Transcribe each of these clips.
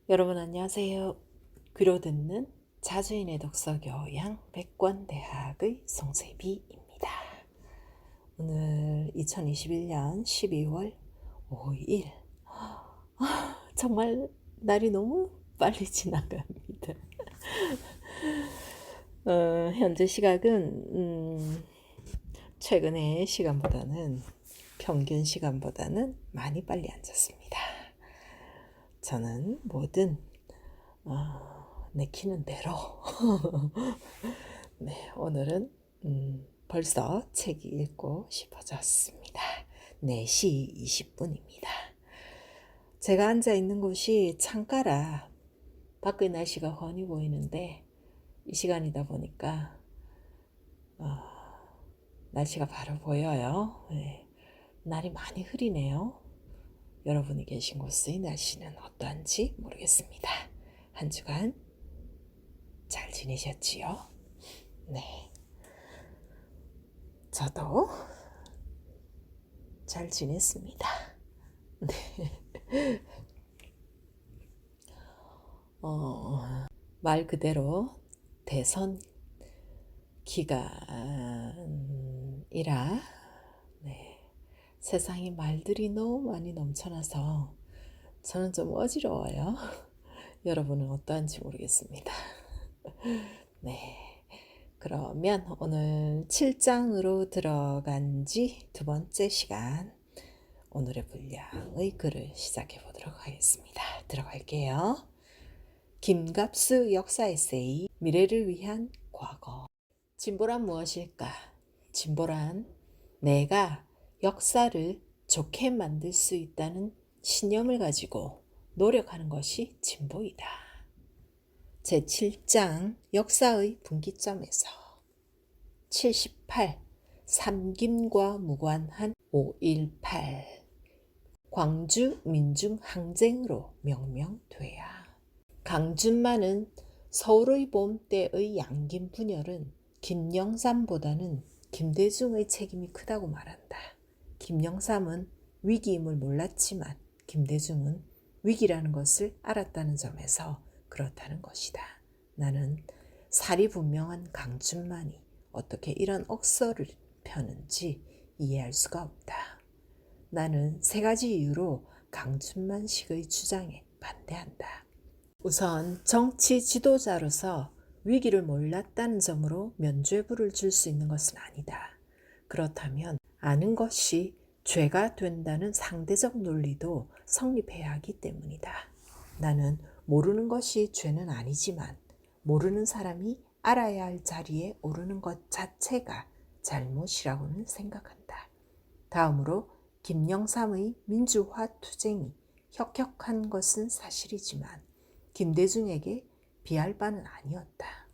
여러분 안녕하세요. 귀로 듣는 자주인의 독서 교양 백권대학의 송세비입니다. 오늘 2021년 12월 5일. 정말 날이 너무 빨리 지나갑니다. 현재 시각은 최근의 시간보다는 평균 시간보다는 많이 빨리 앉았습니다. 저는 뭐든 내키는 대로 네, 오늘은 벌써 책이 읽고 싶어졌습니다. 4시 20분입니다. 제가 앉아있는 곳이 창가라 밖의 날씨가 훤히 보이는데 이 시간이다 보니까 날씨가 바로 보여요. 네, 날이 많이 흐리네요. 여러분이 계신 곳의 날씨는 어떠한지 모르겠습니다. 한 주간 잘 지내셨지요? 네. 저도 잘 지냈습니다. 네. 말 그대로 대선 기간이라 네. 세상에 말들이 너무 많이 넘쳐나서 저는 좀 어지러워요. 여러분은 어떠한지 모르겠습니다. 네. 그러면 오늘 7장으로 들어간 지 두 번째 시간 오늘의 분량의 글을 시작해 보도록 하겠습니다. 들어갈게요. 김갑수 역사 에세이 미래를 위한 과거. 진보란 무엇일까? 진보란 내가 역사를 좋게 만들 수 있다는 신념을 가지고 노력하는 것이 진보이다. 제7장 역사의 분기점에서 78. 삼김과 무관한 5.18 광주 민중항쟁으로 명명돼야. 강준만은 서울의 봄 때의 양김 분열은 김영삼보다는 김대중의 책임이 크다고 말한다. 김영삼은 위기임을 몰랐지만 김대중은 위기라는 것을 알았다는 점에서 그렇다는 것이다. 나는 살이 분명한 강준만이 어떻게 이런 억서를 펴는지 이해할 수가 없다. 나는 세 가지 이유로 강준만식의 주장에 반대한다. 우선 정치 지도자로서 위기를 몰랐다는 점으로 면죄부를 줄 수 있는 것은 아니다. 그렇다면 아는 것이 죄가 된다는 상대적 논리도 성립해야 하기 때문이다. 나는 모르는 것이 죄는 아니지만 모르는 사람이 알아야 할 자리에 오르는 것 자체가 잘못이라고는 생각한다. 다음으로 김영삼의 민주화 투쟁이 혁혁한 것은 사실이지만 김대중에게 비할 바는 아니었다.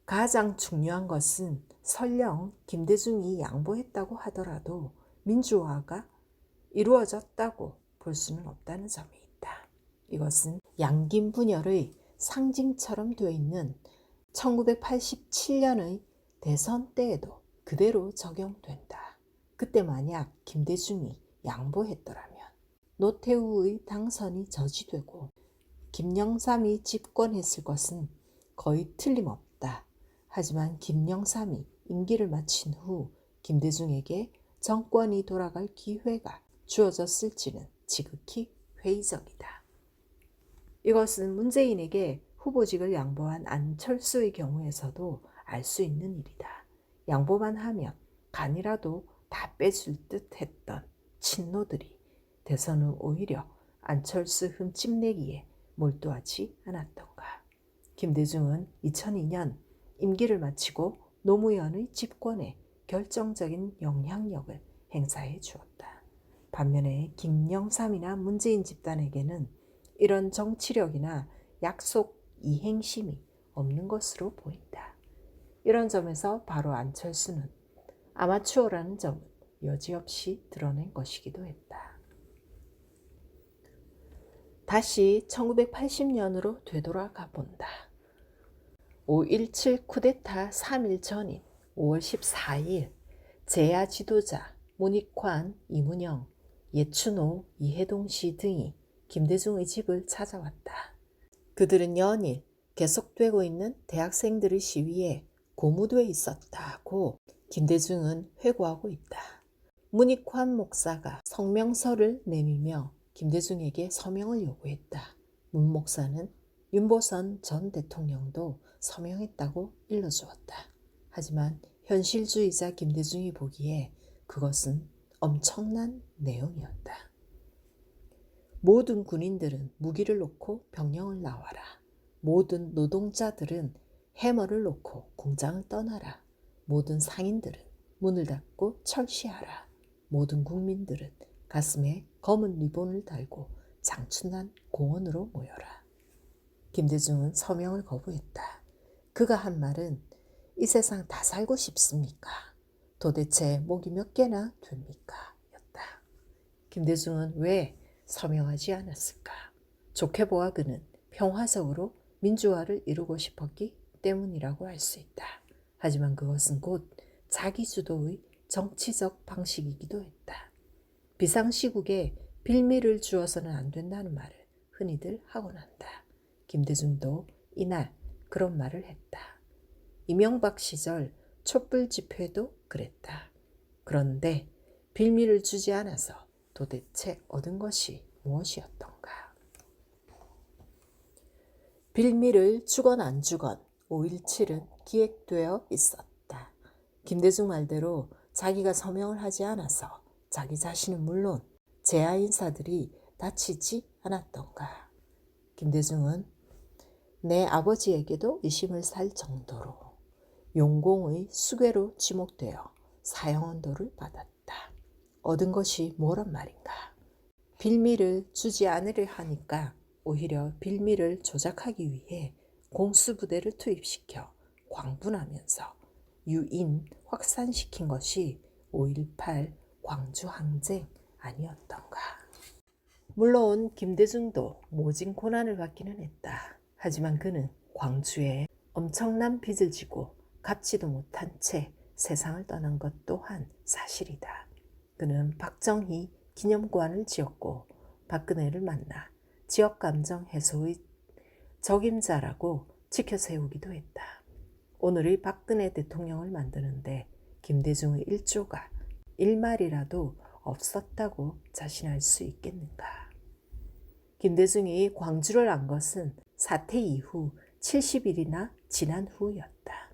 가장 중요한 것은 설령 김대중이 양보했다고 하더라도 민주화가 이루어졌다고 볼 수는 없다는 점이 있다. 이것은 양김 분열의 상징처럼 되어 있는 1987년의 대선 때에도 그대로 적용된다. 그때 만약 김대중이 양보했더라면 노태우의 당선이 저지되고 김영삼이 집권했을 것은 거의 틀림없다. 하지만 김영삼이 임기를 마친 후 김대중에게 정권이 돌아갈 기회가 주어졌을지는 지극히 회의적이다. 이것은 문재인에게 후보직을 양보한 안철수의 경우에서도 알 수 있는 일이다. 양보만 하면 간이라도 다 빼줄 듯 했던 친노들이 대선 후 오히려 안철수 흠집내기에 몰두하지 않았던가. 김대중은 2002년 임기를 마치고 노무현의 집권에 결정적인 영향력을 행사해 주었다. 반면에 김영삼이나 문재인 집단에게는 이런 정치력이나 약속 이행심이 없는 것으로 보인다. 이런 점에서 바로 안철수는 아마추어라는 점을 여지없이 드러낸 것이기도 했다. 다시 1980년으로 되돌아가 본다. 5.17 쿠데타 3일 전인 5월 14일 재야 지도자 문익환, 이문영, 예춘호, 이해동 씨 등이 김대중의 집을 찾아왔다. 그들은 연일 계속되고 있는 대학생들의 시위에 고무돼 있었다고 김대중은 회고하고 있다. 문익환 목사가 성명서를 내밀며 김대중에게 서명을 요구했다. 문 목사는 윤보선 전 대통령도 서명했다고 일러주었다. 하지만 현실주의자 김대중이 보기에 그것은 엄청난 내용이었다. 모든 군인들은 무기를 놓고 병영을 나와라. 모든 노동자들은 해머를 놓고 공장을 떠나라. 모든 상인들은 문을 닫고 철시하라. 모든 국민들은 가슴에 검은 리본을 달고 장춘난 공원으로 모여라. 김대중은 서명을 거부했다. 그가 한 말은 이 세상 다 살고 싶습니까? 도대체 목이 몇 개나 됩니까? 였다. 김대중은 왜 서명하지 않았을까? 좋게 보아 그는 평화적으로 민주화를 이루고 싶었기 때문이라고 할 수 있다. 하지만 그것은 곧 자기주도의 정치적 방식이기도 했다. 비상시국에 빌미를 주어서는 안 된다는 말을 흔히들 하곤 한다. 김대중도 이날 그런 말을 했다. 이명박 시절 촛불 집회도 그랬다. 그런데 빌미를 주지 않아서 도대체 얻은 것이 무엇이었던가? 빌미를 주건 안 주건 5.17은 기획되어 있었다. 김대중 말대로 자기가 서명을 하지 않아서 자기 자신은 물론 재하 인사들이 다치지 않았던가? 김대중은 내 아버지에게도 의심을 살 정도로 용공의 수괴로 지목되어 사형언도를 받았다. 얻은 것이 뭐란 말인가? 빌미를 주지 않으려 하니까 오히려 빌미를 조작하기 위해 공수부대를 투입시켜 광분하면서 유인 확산시킨 것이 5.18 광주항쟁 아니었던가? 물론 김대중도 모진 고난을 받기는 했다. 하지만 그는 광주에 엄청난 빚을 지고 갚지도 못한 채 세상을 떠난 것 또한 사실이다. 그는 박정희 기념관을 지었고 박근혜를 만나 지역감정 해소의 적임자라고 지켜세우기도 했다. 오늘의 박근혜 대통령을 만드는데 김대중의 일조가 일말이라도 없었다고 자신할 수 있겠는가? 김대중이 광주를 안 것은 사태 이후 70일이나 지난 후였다.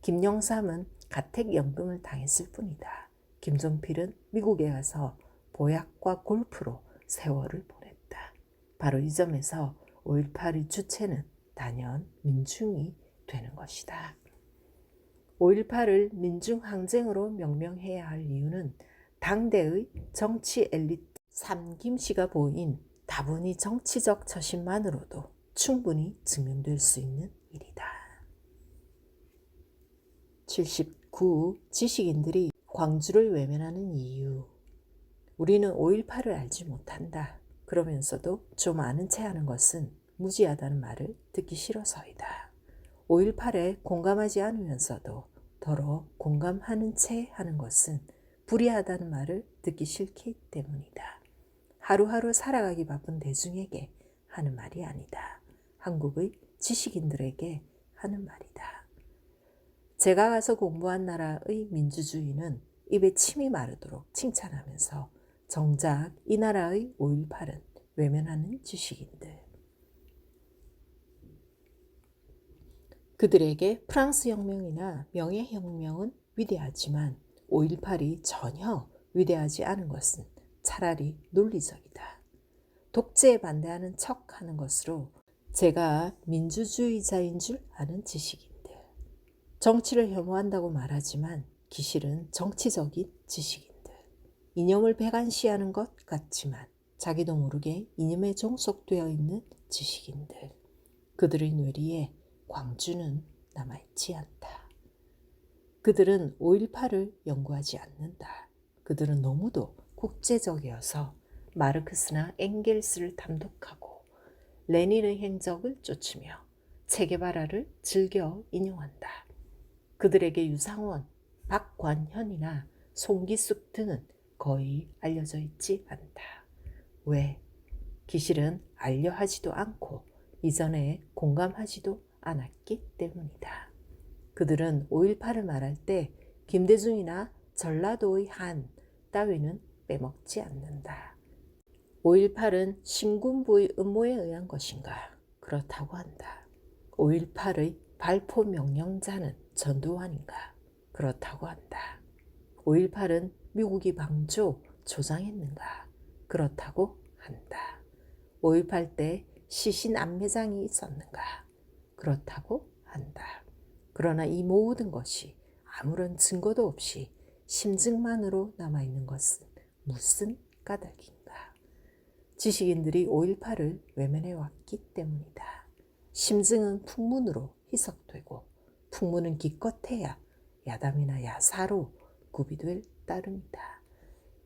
김영삼은 가택연금을 당했을 뿐이다. 김종필은 미국에 가서 보약과 골프로 세월을 보냈다. 바로 이 점에서 5.18의 주체는 단연 민중이 되는 것이다. 5.18을 민중항쟁으로 명명해야 할 이유는 당대의 정치 엘리트 삼김씨가 보인 다분히 정치적 처신만으로도 충분히 증명될 수 있는 일이다. 79. 지식인들이 광주를 외면하는 이유. 우리는 5.18을 알지 못한다. 그러면서도 좀 아는 체 하는 것은 무지하다는 말을 듣기 싫어서이다. 5.18에 공감하지 않으면서도 더러 공감하는 채 하는 것은 불의하다는 말을 듣기 싫기 때문이다. 하루하루 살아가기 바쁜 대중에게 하는 말이 아니다. 한국의 지식인들에게 하는 말이다. 제가 가서 공부한 나라의 민주주의는 입에 침이 마르도록 칭찬하면서 정작 이 나라의 5.18은 외면하는 지식인들. 그들에게 프랑스 혁명이나 명예혁명은 위대하지만 5.18이 전혀 위대하지 않은 것은 차라리 논리적이다. 독재에 반대하는 척하는 것으로 제가 민주주의자인 줄 아는 지식인들. 정치를 혐오한다고 말하지만 기실은 정치적인 지식인들. 이념을 배관시하는 것 같지만 자기도 모르게 이념에 종속되어 있는 지식인들. 그들의 뇌리에 광주는 남아있지 않다. 그들은 5.18을 연구하지 않는다. 그들은 너무도 국제적이어서 마르크스나 엥겔스를 탐독하고 레닌의 행적을 쫓으며 체게바라를 즐겨 인용한다. 그들에게 유상원, 박관현이나 송기숙 등은 거의 알려져 있지 않다. 왜? 기실은 알려하지도 않고 이전에 공감하지도 않았기 때문이다. 그들은 5.18을 말할 때 김대중이나 전라도의 한 따위는 빼먹지 않는다. 5.18은 신군부의 음모에 의한 것인가? 그렇다고 한다. 5.18의 발포 명령자는 전두환인가? 그렇다고 한다. 5.18은 미국이 방조, 조장했는가? 그렇다고 한다. 5.18 때 시신 안매장이 있었는가? 그렇다고 한다. 그러나 이 모든 것이 아무런 증거도 없이 심증만으로 남아있는 것은 무슨 까닭인가? 지식인들이 5.18을 외면해 왔기 때문이다. 심증은 풍문으로 희석되고 풍문은 기껏해야 야담이나 야사로 구비될 따름이다.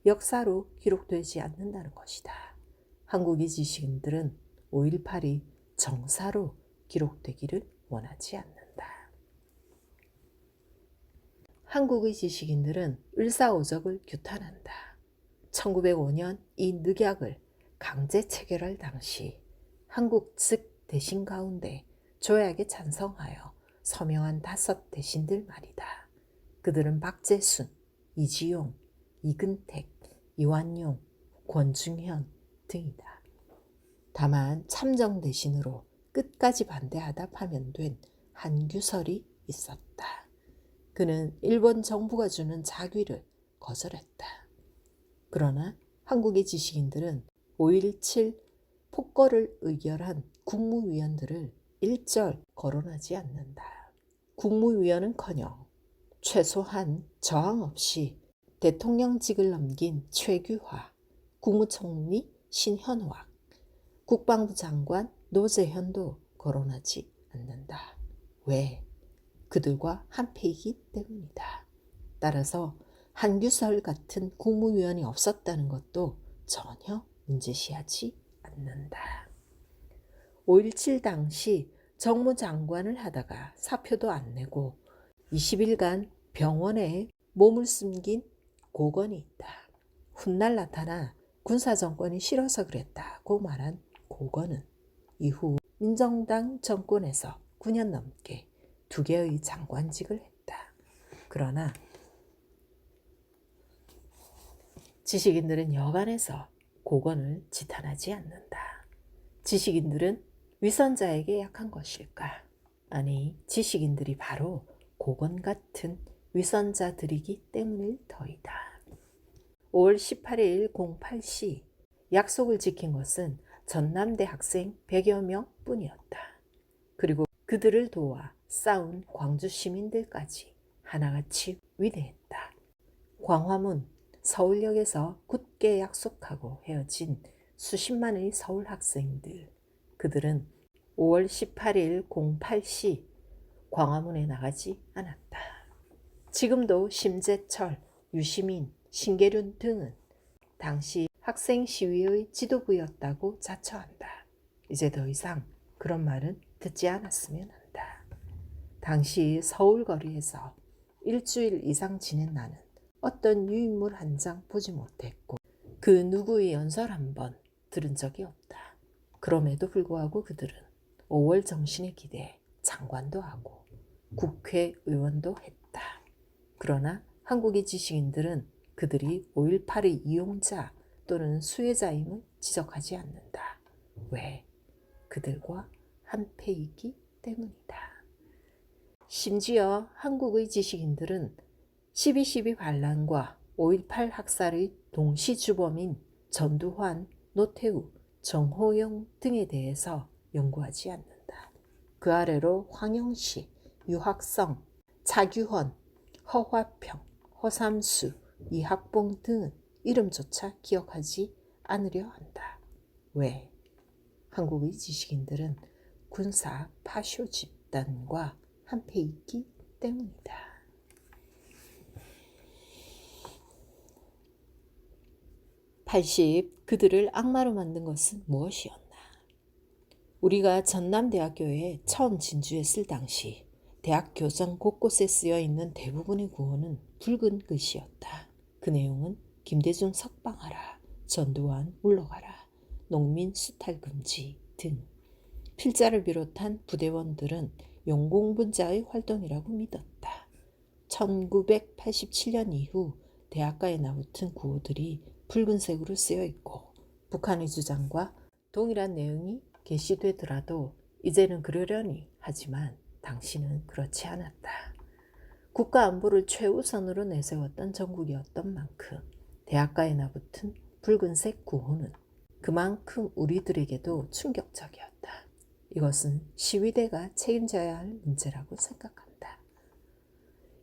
역사로 기록되지 않는다는 것이다. 한국의 지식인들은 5.18이 정사로 기록되기를 원하지 않는다. 한국의 지식인들은 을사오적을 규탄한다. 1905년 이 늑약을 강제 체결할 당시 한국 측 대신 가운데 조약에 찬성하여 서명한 5 대신들 말이다. 그들은 박재순, 이지용, 이근택, 이완용, 권중현 등이다. 다만 참정 대신으로 끝까지 반대하다 파면된 한규설이 있었다. 그는 일본 정부가 주는 자귀를 거절했다. 그러나 한국의 지식인들은 5.17 폭거를 의결한 국무위원들을 일절 거론하지 않는다. 국무위원은커녕 최소한 저항 없이 대통령직을 넘긴 최규화, 국무총리 신현화, 국방부 장관 노재현도 거론하지 않는다. 왜? 그들과 한패이기 때문이다. 따라서 한규설 같은 국무위원이 없었다는 것도 전혀 문제시하지 않는다. 5.17 당시 정무장관을 하다가 사표도 안 내고 20일간 병원에 몸을 숨긴 고건이 있다. 훗날 나타나 군사정권이 싫어서 그랬다고 말한 고건은 이후 민정당 정권에서 9년 넘게 2개의 장관직을 했다. 그러나 지식인들은 여간해서 고건을 지탄하지 않는다. 지식인들은 위선자에게 약한 것일까? 아니, 지식인들이 바로 고건 같은 위선자들이기 때문일 터이다. 5월 18일 08시 약속을 지킨 것은 전남대 학생 100여 명 뿐이었다. 그리고 그들을 도와 싸운 광주 시민들까지 하나같이 위대했다. 광화문, 서울역에서 굳게 약속하고 헤어진 수십만의 서울 학생들. 그들은 5월 18일 08시 광화문에 나가지 않았다. 지금도 심재철, 유시민, 신계륜 등은 당시 학생 시위의 지도부였다고 자처한다. 이제 더 이상 그런 말은 듣지 않았으면 한다. 당시 서울 거리에서 일주일 이상 지낸 나는 어떤 유인물 한 장 보지 못했고 그 누구의 연설 한 번 들은 적이 없다. 그럼에도 불구하고 그들은 5월 정신에 기대해 장관도 하고 국회의원도 했다. 그러나 한국의 지식인들은 그들이 5.18의 이용자 또는 수혜자임을 지적하지 않는다. 왜? 그들과 한패이기 때문이다. 심지어 한국의 지식인들은 12.12 반란과 5.18 학살의 동시 주범인 전두환, 노태우, 정호영 등에 대해서 연구하지 않는다. 그 아래로 황영시, 유학성, 차규헌, 허화평, 허삼수, 이학봉 등은 이름조차 기억하지 않으려 한다. 왜? 한국의 지식인들은 군사 파쇼 집단과 한패이기 때문이다. 80. 그들을 악마로 만든 것은 무엇이었나? 우리가 전남대학교에 처음 진주했을 당시 대학 교정 곳곳에 쓰여 있는 대부분의 구호는 붉은 글씨였다. 그 내용은 김대중 석방하라, 전두환 물러가라, 농민 수탈 금지 등 필자를 비롯한 부대원들은 용공분자의 활동이라고 믿었다. 1987년 이후 대학가에 나붙은 구호들이 붉은색으로 쓰여 있고 북한의 주장과 동일한 내용이 게시되더라도 이제는 그러려니 하지만 당시는 그렇지 않았다. 국가 안보를 최우선으로 내세웠던 정국이었던 만큼 대학가에 나붙은 붉은색 구호는 그만큼 우리들에게도 충격적이었다. 이것은 시위대가 책임져야 할 문제라고 생각한다.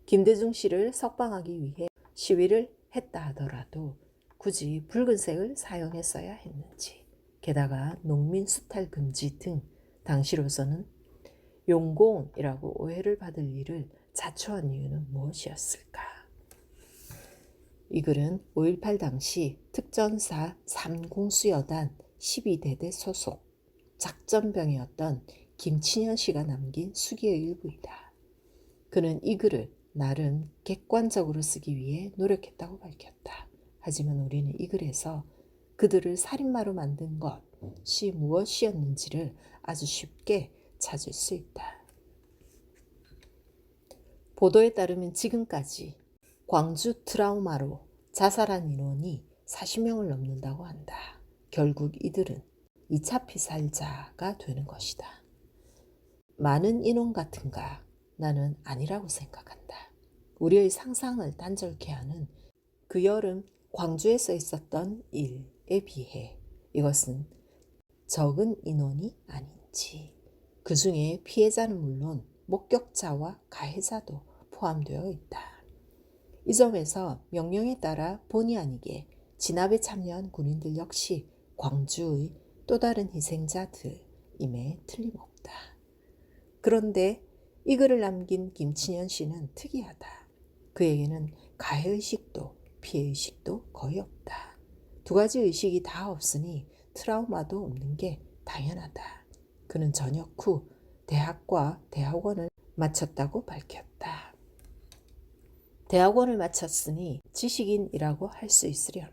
김대중 씨를 석방하기 위해 시위를 했다 하더라도 굳이 붉은색을 사용했어야 했는지, 게다가 농민 수탈 금지 등 당시로서는 용공이라고 오해를 받을 일을 자초한 이유는 무엇이었을까? 이 글은 5.18 당시 특전사 3공수여단 12대대 소속 작전병이었던 김친현 씨가 남긴 수기의 일부이다. 그는 이 글을 나름 객관적으로 쓰기 위해 노력했다고 밝혔다. 하지만 우리는 이 글에서 그들을 살인마로 만든 것이 무엇이었는지를 아주 쉽게 찾을 수 있다. 보도에 따르면 지금까지 광주 트라우마로 자살한 인원이 40명을 넘는다고 한다. 결국 이들은 2차 피살자가 되는 것이다. 많은 인원 같은가? 나는 아니라고 생각한다. 우리의 상상을 단절케 하는 그 여름 광주에서 있었던 일에 비해 이것은 적은 인원이 아닌지, 그 중에 피해자는 물론 목격자와 가해자도 포함되어 있다. 이 점에서 명령에 따라 본의 아니게 진압에 참여한 군인들 역시 광주의 또 다른 희생자들임에 틀림없다. 그런데 이 글을 남긴 김친현 씨는 특이하다. 그에게는 가해의식도 피해의식도 거의 없다. 두 가지 의식이 다 없으니 트라우마도 없는 게 당연하다. 그는 전역 후 대학과 대학원을 마쳤다고 밝혔다. 대학원을 마쳤으니 지식인이라고 할 수 있으려나.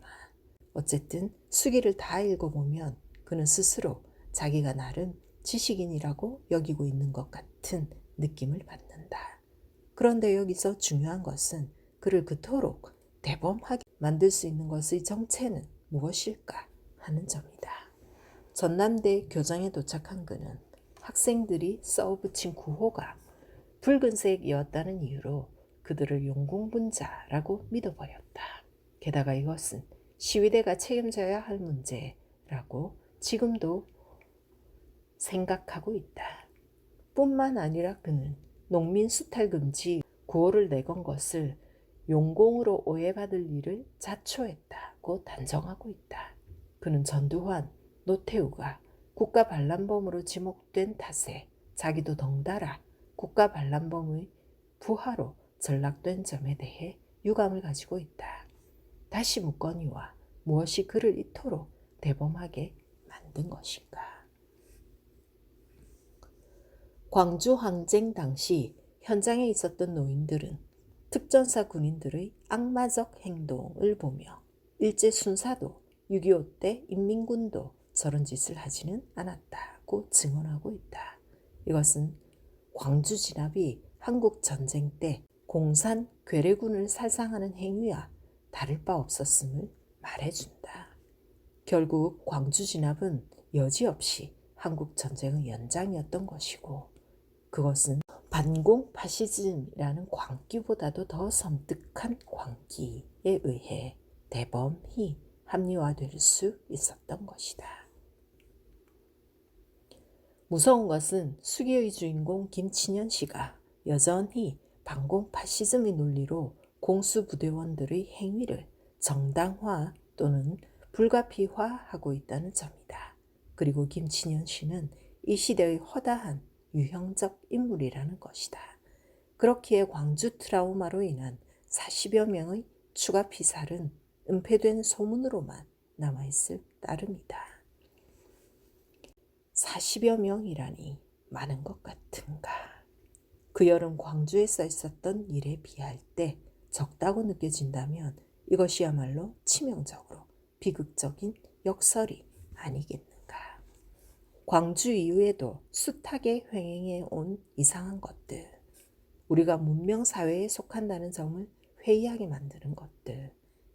어쨌든 수기를 다 읽어보면 그는 스스로 자기가 나름 지식인이라고 여기고 있는 것 같은 느낌을 받는다. 그런데 여기서 중요한 것은 그를 그토록 대범하게 만들 수 있는 것의 정체는 무엇일까 하는 점이다. 전남대 교정에 도착한 그는 학생들이 써붙인 구호가 붉은색이었다는 이유로 그들을 용공분자라고 믿어버렸다. 게다가 이것은 시위대가 책임져야 할 문제라고 지금도 생각하고 있다. 뿐만 아니라 그는 농민 수탈 금지 구호를 내건 것을 용공으로 오해받을 일을 자초했다고 단정하고 있다. 그는 전두환, 노태우가 국가 반란범으로 지목된 탓에 자기도 덩달아 국가 반란범의 부하로 전락된 점에 대해 유감을 가지고 있다. 다시 묻거니와 무엇이 그를 이토록 대범하게 만든 것인가? 광주 항쟁 당시 현장에 있었던 노인들은 특전사 군인들의 악마적 행동을 보며 일제 순사도 6.25 때 인민군도 저런 짓을 하지는 않았다고 증언하고 있다. 이것은 광주 진압이 한국 전쟁 때 공산 괴뢰군을 살상하는 행위와 다를 바 없었음을 말해준다. 결국 광주 진압은 여지없이 한국 전쟁의 연장이었던 것이고 그것은 반공 파시즘이라는 광기보다도 더 섬뜩한 광기에 의해 대범히 합리화될 수 있었던 것이다. 무서운 것은 수기의 주인공 김친현 씨가 여전히 반공 파시즘의 논리로 공수부대원들의 행위를 정당화 또는 불가피화하고 있다는 점이다. 그리고 김친현 씨는 이 시대의 허다한 유형적 인물이라는 것이다. 그렇기에 광주 트라우마로 인한 40여 명의 추가 피살은 은폐된 소문으로만 남아있을 따름이다. 40여 명이라니 많은 것 같은가. 그 여름 광주에서 있었던 일에 비할 때 적다고 느껴진다면 이것이야말로 치명적으로 비극적인 역설이 아니겠는가. 광주 이후에도 숱하게 횡행해 온 이상한 것들, 우리가 문명사회에 속한다는 점을 회의하게 만드는 것들,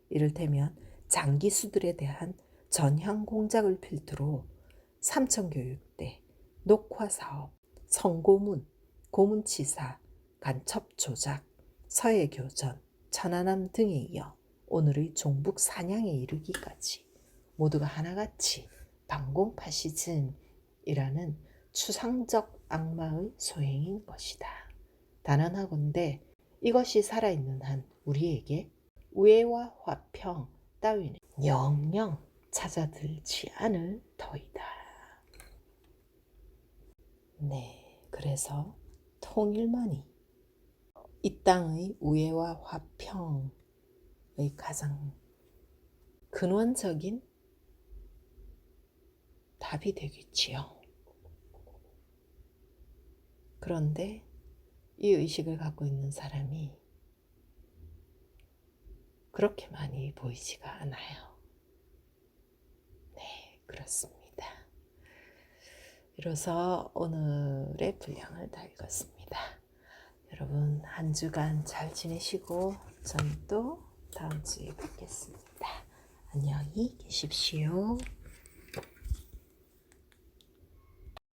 이를테면 장기수들에 대한 전향 공작을 필두로 삼천교육대, 녹화사업, 성고문, 고문치사, 간첩조작, 서해교전, 천안함 등에 이어 오늘의 종북 사냥에 이르기까지 모두가 하나같이 반공파시즘이라는 추상적 악마의 소행인 것이다. 단언하건대 이것이 살아있는 한 우리에게 우애와 화평 따위는 영영 찾아들지 않을 터이다. 네, 그래서 통일만이 이 땅의 우애와 화평의 가장 근원적인 답이 되겠지요. 그런데 이 의식을 갖고 있는 사람이 그렇게 많이 보이지가 않아요. 네, 그렇습니다. 이로써 오늘의 분량을 다 읽었습니다. 여러분 한 주간 잘 지내시고 저는 또 다음 주에 뵙겠습니다. 안녕히 계십시오.